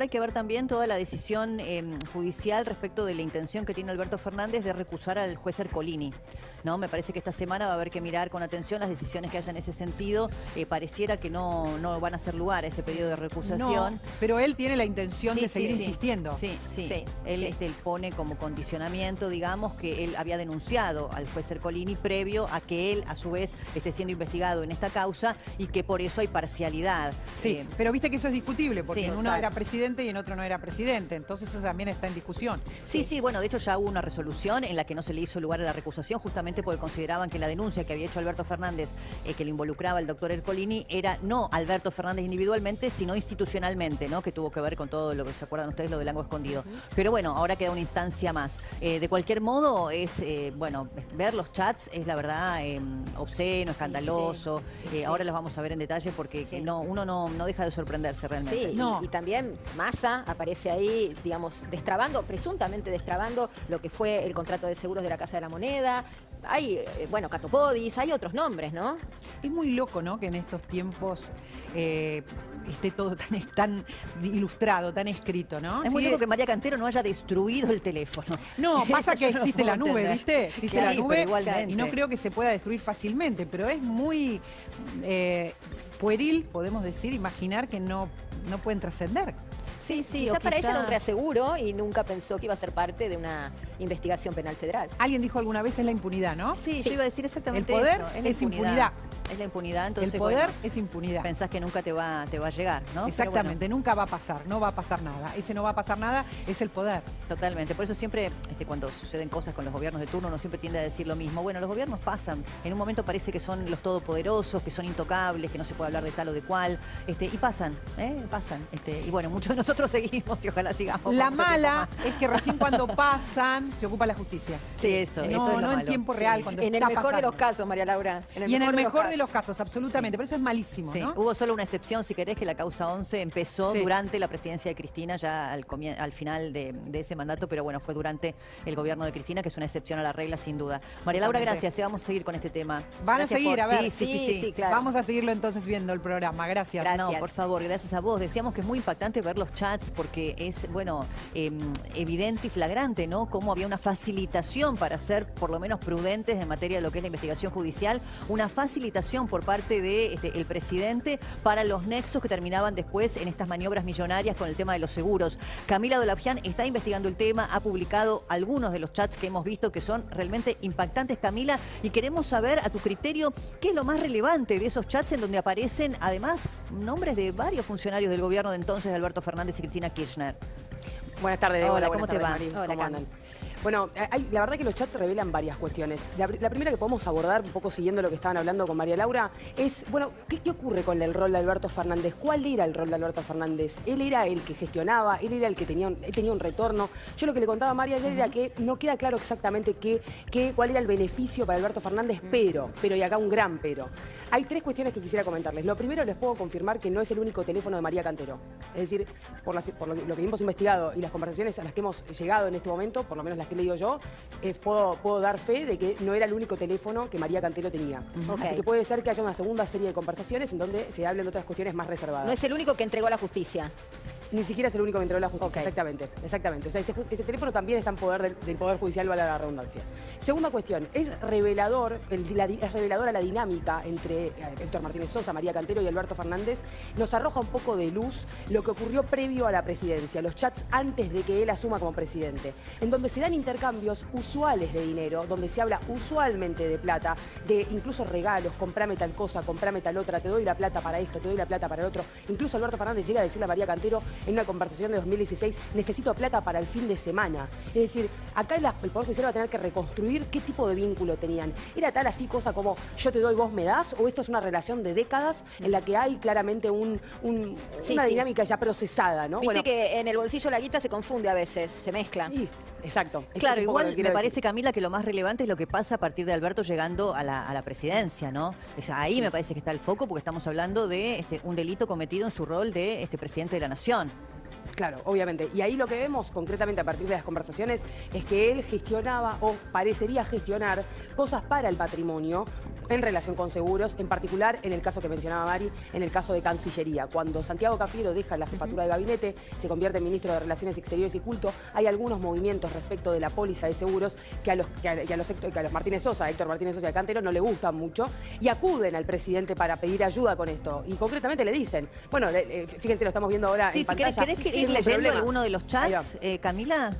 Hay que ver también toda la decisión judicial respecto de la intención que tiene Alberto Fernández de recusar al juez Ercolini, ¿no? Me parece que esta semana va a haber que mirar con atención las decisiones que haya en ese sentido. Pareciera que no van a hacer lugar a ese pedido de recusación. No, pero él tiene la intención de seguir insistiendo. Sí. Él pone como condicionamiento, digamos, que él había denunciado al juez Ercolini previo a que él, a su vez, esté siendo investigado en esta causa y que por eso hay parcialidad. Sí, pero viste que eso es discutible, porque en uno total. era presidente y en otro no era presidente, entonces eso también está en discusión. Sí, bueno, de hecho ya hubo una resolución en la que no se le hizo lugar a la recusación justamente porque consideraban que la denuncia que había hecho Alberto Fernández, que lo involucraba el doctor Ercolini, era no Alberto Fernández individualmente, sino institucionalmente, ¿no? Que tuvo que ver con todo lo que se acuerdan ustedes, lo del Lago Escondido. Pero bueno, ahora queda una instancia más. De cualquier modo, bueno, ver los chats es la verdad obsceno, escandaloso. Ahora los vamos a ver en detalle porque uno no deja de sorprenderse realmente. Sí, y también Massa aparece ahí, digamos, presuntamente destrabando lo que fue el contrato de seguros de la Casa de la Moneda. Hay, bueno, Catopodis, hay otros nombres, ¿no? Es muy loco, ¿no?, que en estos tiempos esté todo tan ilustrado, tan escrito, ¿no? Es muy loco que María Cantero no haya destruido el teléfono. No, pasa que existe la nube, entender. ¿viste? Existe la nube igualmente. y no creo que se pueda destruir fácilmente, pero es muy pueril, podemos decir, imaginar que no pueden trascender. Sí, Quizá para ella era un reaseguro y nunca pensó que iba a ser parte de una investigación penal federal. Alguien dijo alguna vez es la impunidad, ¿no? Sí, yo iba a decir exactamente el poder eso. es impunidad. Es la impunidad, entonces el poder bueno, es impunidad. Pensás que nunca te va a llegar, ¿no? Exactamente, Bueno, nunca va a pasar, no va a pasar nada. Ese no va a pasar nada es el poder. totalmente. Por eso siempre, cuando suceden cosas con los gobiernos de turno, uno siempre tiende a decir lo mismo. Bueno, los gobiernos pasan. En un momento parece que son los todopoderosos, que son intocables, que no se puede hablar de tal o de cual. Y pasan, pasan. Y bueno, muchos de nosotros seguimos y ojalá sigamos. La por mucho mala tiempo más. es que recién cuando pasan se ocupa la justicia. Sí, eso es lo No malo. en tiempo real, cuando En el está mejor de pasando. los casos, María Laura. Y en el mejor de los casos, absolutamente. Pero eso es malísimo, Sí, ¿no? hubo solo una excepción, si querés, que la causa 11 empezó durante la presidencia de Cristina, ya al final de ese mandato, pero bueno, fue durante el gobierno de Cristina, que es una excepción a la regla, sin duda. María Laura, gracias, vamos a seguir con este tema. Van Gracias a seguir, por- a ver. Sí, claro. Vamos a seguirlo entonces viendo el programa. Gracias. Gracias. No, por favor, gracias a vos. Decíamos que es muy impactante ver los chats porque es, bueno, evidente y flagrante, ¿no? Cómo había una facilitación para ser por lo menos prudentes en materia de lo que es la investigación judicial, una facilitación por parte de el presidente para los nexos que terminaban después en estas maniobras millonarias con el tema de los seguros. Camila Dolapian está investigando el tema, ha publicado algunos de los chats que hemos visto que son realmente impactantes, Camila, y queremos saber, a tu criterio, qué es lo más relevante de esos chats en donde aparecen, además, nombres de varios funcionarios del gobierno de entonces, de Alberto Fernández y Cristina Kirchner. Buenas tardes, Débora. Hola, Buenas ¿cómo te tardes, va? Mari. Hola, ¿Cómo Cami. andan? Bueno, la verdad que los chats revelan varias cuestiones. La primera que podemos abordar, un poco siguiendo lo que estaban hablando con María Laura, es, bueno, ¿qué ocurre con el rol de Alberto Fernández? ¿Cuál era el rol de Alberto Fernández? Él era el que gestionaba, él era el que tenía un retorno. Yo lo que le contaba a María ayer era que no queda claro exactamente cuál era el beneficio para Alberto Fernández, pero, y acá un gran pero. Hay tres cuestiones que quisiera comentarles. Lo primero, les puedo confirmar que no es el único teléfono de María Cantero. Es decir, por lo que hemos investigado y las conversaciones a las que hemos llegado en este momento, por lo menos las que he leído yo, puedo dar fe de que no era el único teléfono que María Cantero tenía. Así que puede ser que haya una segunda serie de conversaciones en donde se hablen otras cuestiones más reservadas. No es el único que entregó a la justicia. Ni siquiera es el único que entró en la justicia, Ok. exactamente. O sea, ese teléfono también está en poder del Poder Judicial, vale la redundancia. Segunda cuestión, es reveladora la dinámica entre Héctor Martínez Sosa, María Cantero y Alberto Fernández. Nos arroja un poco de luz lo que ocurrió previo a la presidencia, los chats antes de que él asuma como presidente, en donde se dan intercambios usuales de dinero, donde se habla usualmente de plata, de incluso regalos, comprame tal cosa, comprame tal otra, te doy la plata para esto, te doy la plata para el otro. Incluso Alberto Fernández llega a decirle a María Cantero en una conversación de 2016, necesito plata para el fin de semana. Es decir, acá el Poder Judicial va a tener que reconstruir qué tipo de vínculo tenían. ¿Era tal así cosa como yo te doy, vos me das? ¿O esto es una relación de décadas en la que hay claramente una dinámica ya procesada, ¿no? Viste que en el bolsillo la guita se confunde a veces, se mezcla. Exacto. Claro, igual me parece, Camila, que lo más relevante es lo que pasa a partir de Alberto llegando a la presidencia, ¿no? Ahí me parece que está el foco porque estamos hablando de un delito cometido en su rol de presidente de la Nación. Claro, obviamente. Y ahí lo que vemos concretamente a partir de las conversaciones es que él gestionaba o parecería gestionar cosas para el patrimonio en relación con seguros, en particular en el caso que mencionaba Mari, en el caso de Cancillería. Cuando Santiago Cafiero deja la jefatura de gabinete, se convierte en ministro de Relaciones Exteriores y Culto, hay algunos movimientos respecto de la póliza de seguros que a los Martínez Sosa, Héctor Martínez Sosa y Cantero no le gustan mucho y acuden al presidente para pedir ayuda con esto. Y concretamente le dicen, bueno, fíjense, lo estamos viendo ahora en pantalla. ¿Querés ir leyendo alguno de los chats, Camila?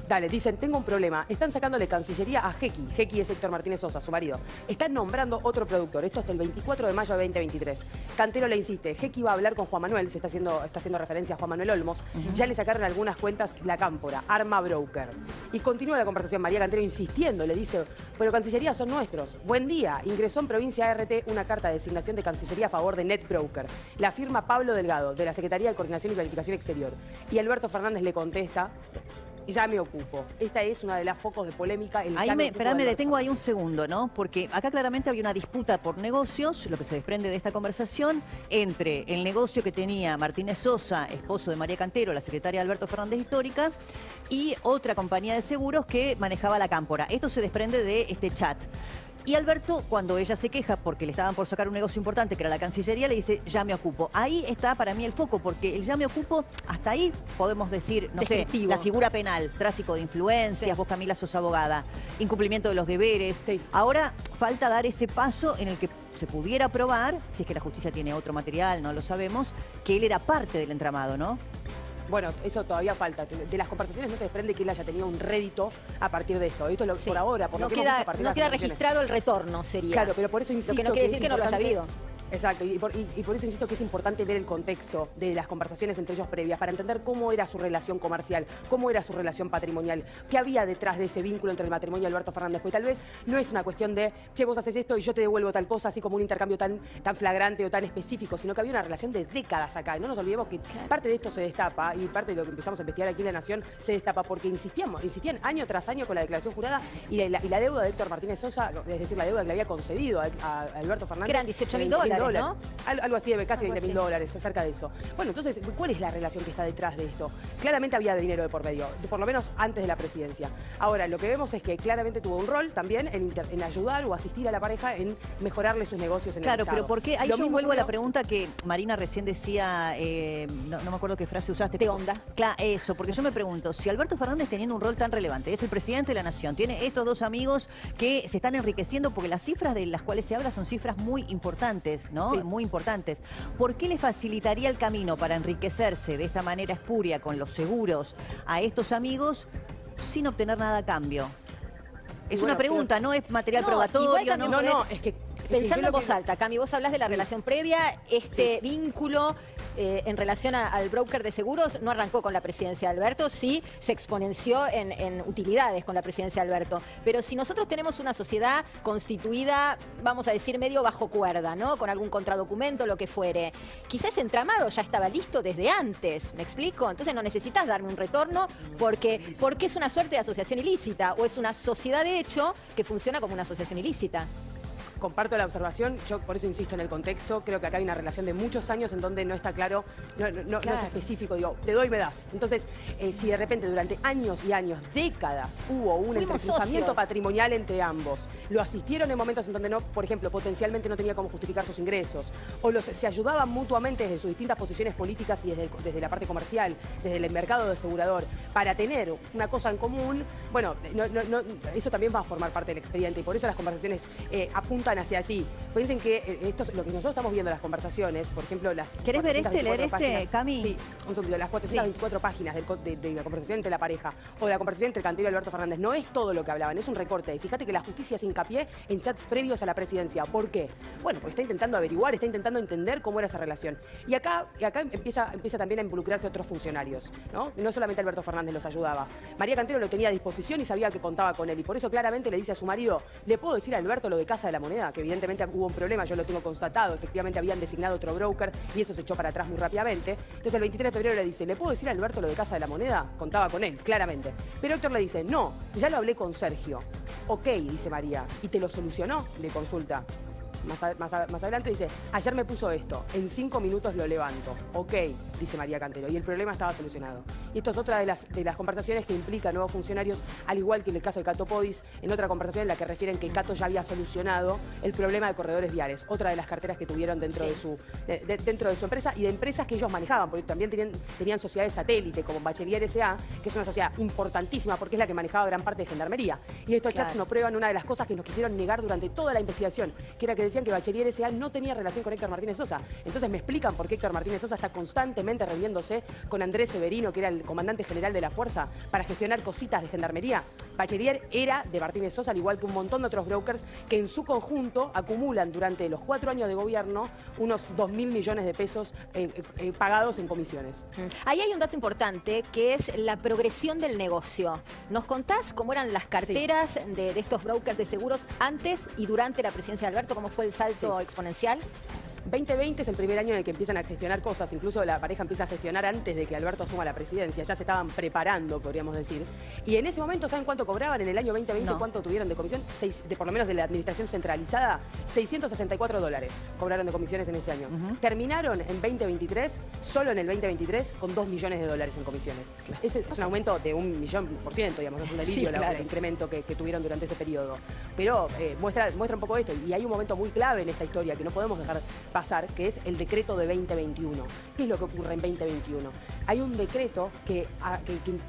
Dale, dicen, tengo un problema. Están sacándole Cancillería a Jequi. Jequi es Héctor Martínez Sosa, su marido. Están nombrando otro productor. Esto es el 24 de mayo de 2023. Cantero le insiste, Jequi va a hablar con Juan Manuel, está haciendo referencia a Juan Manuel Olmos. Ya le sacaron algunas cuentas la cámpora, Arma Broker. Y continúa la conversación, María Cantero insistiendo, le dice, pero Cancillería son nuestros. Buen día, ingresó en Provincia ART una carta de designación de Cancillería a favor de Net Broker. La firma Pablo Delgado, de la Secretaría de Coordinación y Planificación Exterior. Y Alberto Fernández le contesta, ya me ocupo. Esta es una de las focos de polémica. Me detengo ahí un segundo, ¿no? Porque acá claramente había una disputa por negocios, lo que se desprende de esta conversación, entre el negocio que tenía Martínez Sosa, esposo de María Cantero, la secretaria de Alberto Fernández Histórica, y otra compañía de seguros que manejaba la cámpora. Esto se desprende de este chat. Y Alberto, cuando ella se queja porque le estaban por sacar un negocio importante, que era la Cancillería, le dice, ya me ocupo. Ahí está para mí el foco, porque el ya me ocupo, hasta ahí podemos decir, no sé, la figura penal, tráfico de influencias, vos Camila sos abogada, incumplimiento de los deberes. Sí. Ahora falta dar ese paso en el que se pudiera probar, si es que la justicia tiene otro material, no lo sabemos, que él era parte del entramado, ¿no? Bueno, eso todavía falta. De las conversaciones no se desprende que él haya tenido un rédito a partir de esto. Esto es lo, por ahora, por no lo que queda, hemos visto a partir de no las queda conversaciones. registrado el retorno, sería. Claro, pero por eso insisto lo que no quiere decir que no lo haya habido. Exacto, y por eso insisto que es importante ver el contexto de las conversaciones entre ellos previas para entender cómo era su relación comercial, cómo era su relación patrimonial, qué había detrás de ese vínculo entre el matrimonio y Alberto Fernández. Porque tal vez no es una cuestión de, che, vos haces esto y yo te devuelvo tal cosa, así como un intercambio tan flagrante o tan específico, sino que había una relación de décadas acá. Y no nos olvidemos que parte de esto se destapa y parte de lo que empezamos a investigar aquí en La Nación se destapa porque insistían año tras año con la declaración jurada y la deuda de Héctor Martínez Sosa, es decir, la deuda que le había concedido a Alberto Fernández. Que eran $18.000, ¿no? Algo así, casi $20.000, acerca de eso. Bueno, entonces, ¿cuál es la relación que está detrás de esto? Claramente había dinero de por medio, por lo menos antes de la presidencia. Ahora, lo que vemos es que claramente tuvo un rol también en ayudar o asistir a la pareja en mejorarle sus negocios en el Estado. Claro, pero ¿por qué? Ahí yo vuelvo a la pregunta que Marina recién decía, no me acuerdo qué frase usaste. ¿De onda? Claro, eso, porque yo me pregunto, si Alberto Fernández teniendo un rol tan relevante, es el presidente de la Nación, tiene estos dos amigos que se están enriqueciendo porque las cifras de las cuales se habla son cifras muy importantes, ¿no? Sí. Muy importantes. ¿Por qué le facilitaría el camino para enriquecerse de esta manera espuria con los seguros a estos amigos sin obtener nada a cambio? Es una pregunta, no es material probatorio. No, es que pensando en voz alta, Cami, vos hablas de la relación previa, vínculo en relación al broker de seguros no arrancó con la presidencia de Alberto, sí se exponenció en utilidades con la presidencia de Alberto. Pero si nosotros tenemos una sociedad constituida, vamos a decir, medio bajo cuerda, ¿no? Con algún contradocumento, lo que fuere, quizás ese entramado ya estaba listo desde antes, ¿me explico? Entonces no necesitas darme un retorno porque es una suerte de asociación ilícita o es una sociedad de hecho que funciona como una asociación ilícita. Comparto la observación, yo por eso insisto en el contexto, creo que acá hay una relación de muchos años en donde no está claro, no es específico, digo, te doy, me das. Entonces, si de repente durante años y años, décadas, hubo un entrecruzamiento patrimonial entre ambos, lo asistieron en momentos en donde no, por ejemplo, potencialmente no tenía cómo justificar sus ingresos, o se ayudaban mutuamente desde sus distintas posiciones políticas y desde la parte comercial, desde el mercado de asegurador, para tener una cosa en común, bueno, eso también va a formar parte del expediente y por eso las conversaciones apuntan hacia allí. Piensen que esto es lo que nosotros estamos viendo en las conversaciones, por ejemplo, las... ¿Querés ver leer Cami? Sí, un segundo, las 424 páginas de la conversación entre la pareja o de la conversación entre Cantero y Alberto Fernández. No es todo lo que hablaban, es un recorte. Y fíjate que la justicia hace hincapié en chats previos a la presidencia. ¿Por qué? Bueno, porque está intentando averiguar, está intentando entender cómo era esa relación. Y acá empieza también a involucrarse otros funcionarios, ¿no? No solamente Alberto Fernández los ayudaba. María Cantero lo tenía a disposición y sabía que contaba con él. Y por eso claramente le dice a su marido, ¿le puedo decir a Alberto lo de Casa de la Moneda? Que evidentemente hubo un problema, yo lo tengo constatado, efectivamente habían designado otro broker y eso se echó para atrás muy rápidamente. Entonces el 23 de febrero le dice, ¿le puedo decir a Alberto lo de Casa de la Moneda? Contaba con él, claramente. Pero Héctor le dice, no, ya lo hablé con Sergio. Ok, dice María, ¿y te lo solucionó? Le consulta. Más adelante dice, ayer me puso esto, en 5 minutos lo levanto. Ok, dice María Cantero, y el problema estaba solucionado. Y esto es otra de las conversaciones que implica nuevos funcionarios, al igual que en el caso de Cato Podis, en otra conversación en la que refieren que Cato ya había solucionado el problema de corredores viales, otra de las carteras que tuvieron dentro, dentro de su empresa y de empresas que ellos manejaban, porque también tenían sociedades satélite, como Bachelier S.A., que es una sociedad importantísima porque es la que manejaba gran parte de Gendarmería. Y estos chats nos prueban una de las cosas que nos quisieron negar durante toda la investigación, que era que decían que Bachelier S.A. no tenía relación con Héctor Martínez Sosa. Entonces me explican por qué Héctor Martínez Sosa está constantemente reuniéndose con Andrés Severino, que era el comandante general de la Fuerza, para gestionar cositas de Gendarmería. Bachelier era de Martínez Sosa, al igual que un montón de otros brokers que en su conjunto acumulan durante los 4 años de gobierno unos 2.000 millones de pesos pagados en comisiones. Ahí hay un dato importante que es la progresión del negocio. ¿Nos contás cómo eran las carteras de estos brokers de seguros antes y durante la presidencia de Alberto? ¿Cómo fue el salto exponencial? 2020 es el primer año en el que empiezan a gestionar cosas, incluso la pareja empieza a gestionar antes de que Alberto asuma la presidencia, ya se estaban preparando, podríamos decir. Y en ese momento, ¿saben cuánto cobraban en el año 2020? ¿Cuánto tuvieron de comisión? Por lo menos de la administración centralizada, $664 cobraron de comisiones en ese año. Terminaron en 2023, solo en el 2023, con $2 millones en comisiones. Ese es un aumento de 1.000.000%, digamos, es un delirio el incremento que tuvieron durante ese periodo. Pero muestra un poco esto, y hay un momento muy clave en esta historia que no podemos dejar pasar, que es el decreto de 2021. ¿Qué es lo que ocurre en 2021? Hay un decreto que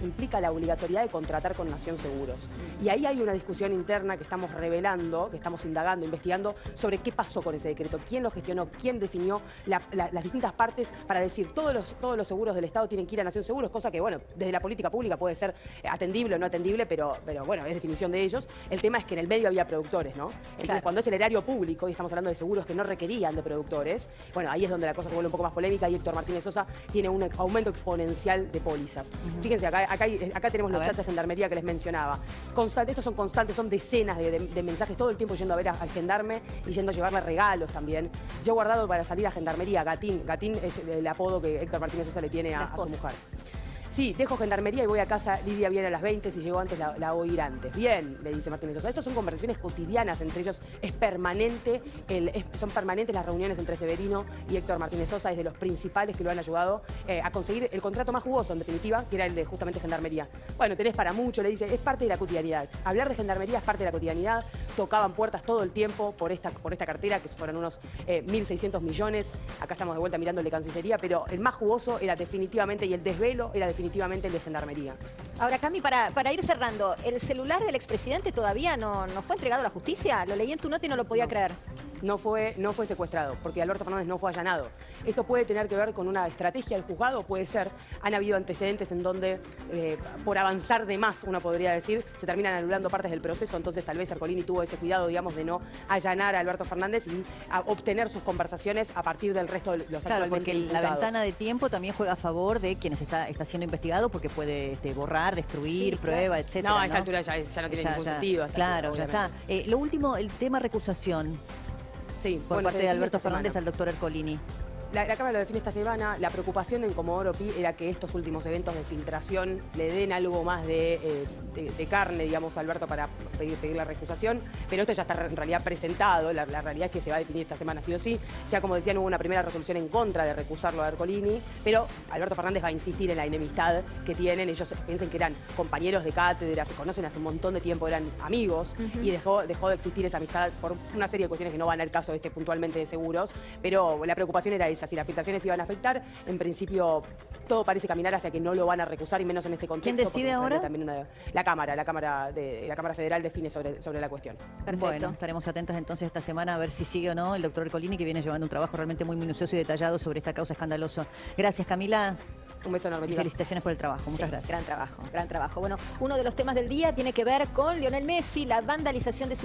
implica la obligatoriedad de contratar con Nación Seguros. Y ahí hay una discusión interna que estamos revelando, que estamos indagando, investigando sobre qué pasó con ese decreto, quién lo gestionó, quién definió las distintas partes para decir todos los seguros del Estado tienen que ir a Nación Seguros, cosa que, bueno, desde la política pública puede ser atendible o no atendible, pero bueno, es definición de ellos. El tema es que en el medio había productores, ¿no? Entonces, cuando es el erario público, y estamos hablando de seguros que no requerían de productores, bueno, ahí es donde la cosa se vuelve un poco más polémica y Héctor Martínez Sosa tiene un aumento exponencial de pólizas. Fíjense, acá tenemos los chats de Gendarmería que les mencionaba. Estos son constantes, son decenas de mensajes todo el tiempo yendo a ver al gendarme y yendo a llevarle regalos también. Yo he guardado para salir a Gendarmería, Gatín. Gatín es el apodo que Héctor Martínez Sosa le tiene a su mujer. Sí, dejo Gendarmería y voy a casa, Lidia viene a las 20, si llegó antes la hago ir antes. Bien, le dice Martínez Sosa. Estas son conversaciones cotidianas entre ellos, son permanentes las reuniones entre Severino y Héctor Martínez Sosa, es de los principales que lo han ayudado a conseguir el contrato más jugoso, en definitiva, que era el de justamente Gendarmería. Bueno, tenés para mucho, le dice, es parte de la cotidianidad. Hablar de Gendarmería es parte de la cotidianidad, tocaban puertas todo el tiempo por esta cartera, que fueron unos 1.600 millones. Acá estamos de vuelta mirando el de Cancillería, pero el más jugoso era definitivamente, y el desvelo era definitivamente el de Gendarmería. Ahora, Cami, para ir cerrando, ¿el celular del expresidente todavía no fue entregado a la justicia? Lo leí en tu nota y no lo podía creer. No fue secuestrado, porque Alberto Fernández no fue allanado. Esto puede tener que ver con una estrategia del juzgado, puede ser. Han habido antecedentes en donde, por avanzar de más, uno podría decir, se terminan anulando partes del proceso, entonces tal vez Ercolini tuvo ese cuidado, digamos, de no allanar a Alberto Fernández y obtener sus conversaciones a partir del resto de los actualmente porque imputados. La ventana de tiempo también juega a favor de quienes está siendo investigado, porque puede borrar, destruir, prueba, etcétera. No, a esta altura ya no tiene ningún sentido. Claro, ya está. Lo último, el tema recusación. Sí, por parte de Alberto Fernández al doctor Ercolini. La Cámara lo define esta semana. La preocupación en Comodoro Pi era que estos últimos eventos de filtración le den algo más de carne, digamos, a Alberto para pedir la recusación. Pero esto ya está en realidad presentado. La realidad es que se va a definir esta semana sí o sí. Ya, como decían, hubo una primera resolución en contra de recusarlo a Ercolini. Pero Alberto Fernández va a insistir en la enemistad que tienen. Ellos piensan que eran compañeros de cátedra, se conocen hace un montón de tiempo, eran amigos. Y dejó de existir esa amistad por una serie de cuestiones que no van al caso puntualmente de seguros. Pero la preocupación era esa. Si las filtraciones iban a afectar, en principio todo parece caminar hacia que no lo van a recusar, y menos en este contexto. ¿Quién decide ahora? También la Cámara Federal define sobre la cuestión. Perfecto. Bueno, estaremos atentos entonces esta semana a ver si sigue o no el doctor Ercolini, que viene llevando un trabajo realmente muy minucioso y detallado sobre esta causa escandalosa. Gracias, Camila. Un beso enorme. Y felicitaciones por el trabajo. Muchas gracias. Gran trabajo. Bueno, uno de los temas del día tiene que ver con Lionel Messi, la vandalización de su